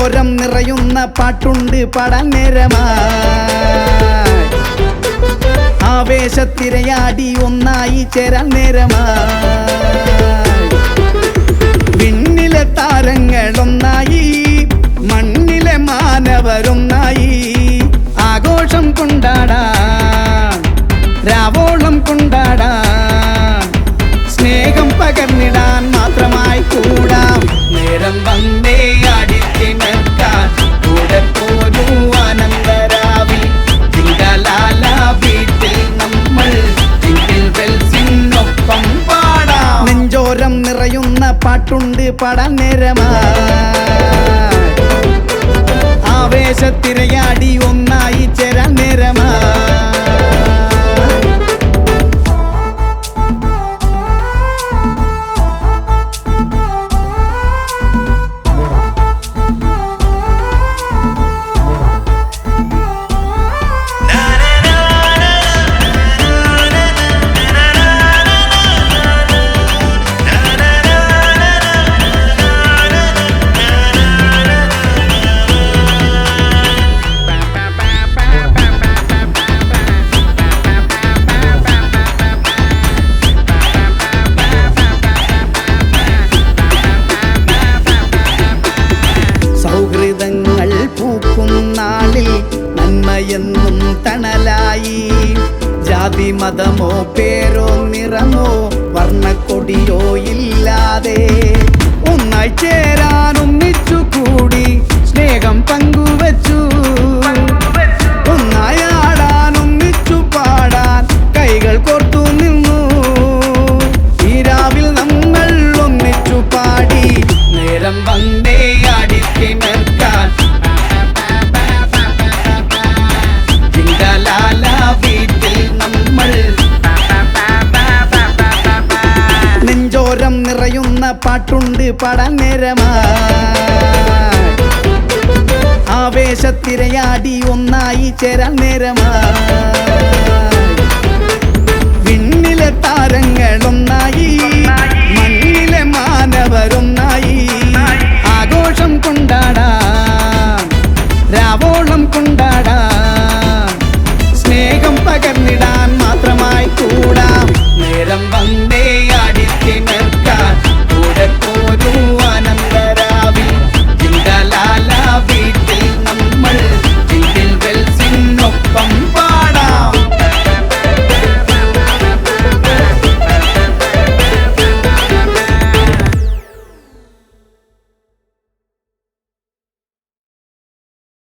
നെഞ്ചോരം നിറയുന്ന പാട്ടുണ്ട് പാടാൻ നേരമായി ആവേശത്തിരയാടി ഒന്നായി ചേരാൻ നേരമായി വിണ്ണിലെ താരങ്ങളൊന്നായി മണ്ണിലെ മാനവരൊന്നായി ആഘോഷം കൊണ്ടാടാൻ രാവോളം കൊണ്ടാടാൻ സ്നേഹം പകർന്നിടാൻ മാത്രമായി കൂടാം നേരം വന്നേ അടിത്തിണക്കാൻ കൂടെ പോരൂ ആനന്ദരാവിൽ തിങ്കളാല വീട്ടിൽ നമ്മൾ തിങ്കൾ വെൽസിനൊപ്പം പാടാം നെഞ്ചോരം നിറയുന്ന പാട്ടുണ്ട് പാടാൻ നേരമായി ആവേശത്തിരയാടി ഒന്നായി ചേരാൻ നേരമായി നന്മയെന്നും തണലായി ജാതി മതമോ പേരോ നിറമോ വർണ്ണക്കൊടിയോ ഇല്ലാതെ ഒന്നായി ചേരാൻ ഒന്നിച്ചു കൂടി സ്നേഹം പങ്കുവച്ചു ഒന്നായി ആടാൻ ഒന്നിച്ചു പാടാൻ കൈകൾ കോർത്തു നിന്നു ഈ രാവിൽ നമ്മൾ ഒന്നിച്ചു പാടി നേരം വന്നേ അടിത്തിണർക്കാൻ വീട്ടിൽ നമ്മൾ നെഞ്ചോരം നിറയുന്ന പാട്ടുണ്ട് പാടാൻ നേരമായി ആവേശത്തിരയാടി ഒന്നായി ചേരാൻ നേരമായി വിണ്ണിലെ താരങ്ങളൊന്നായി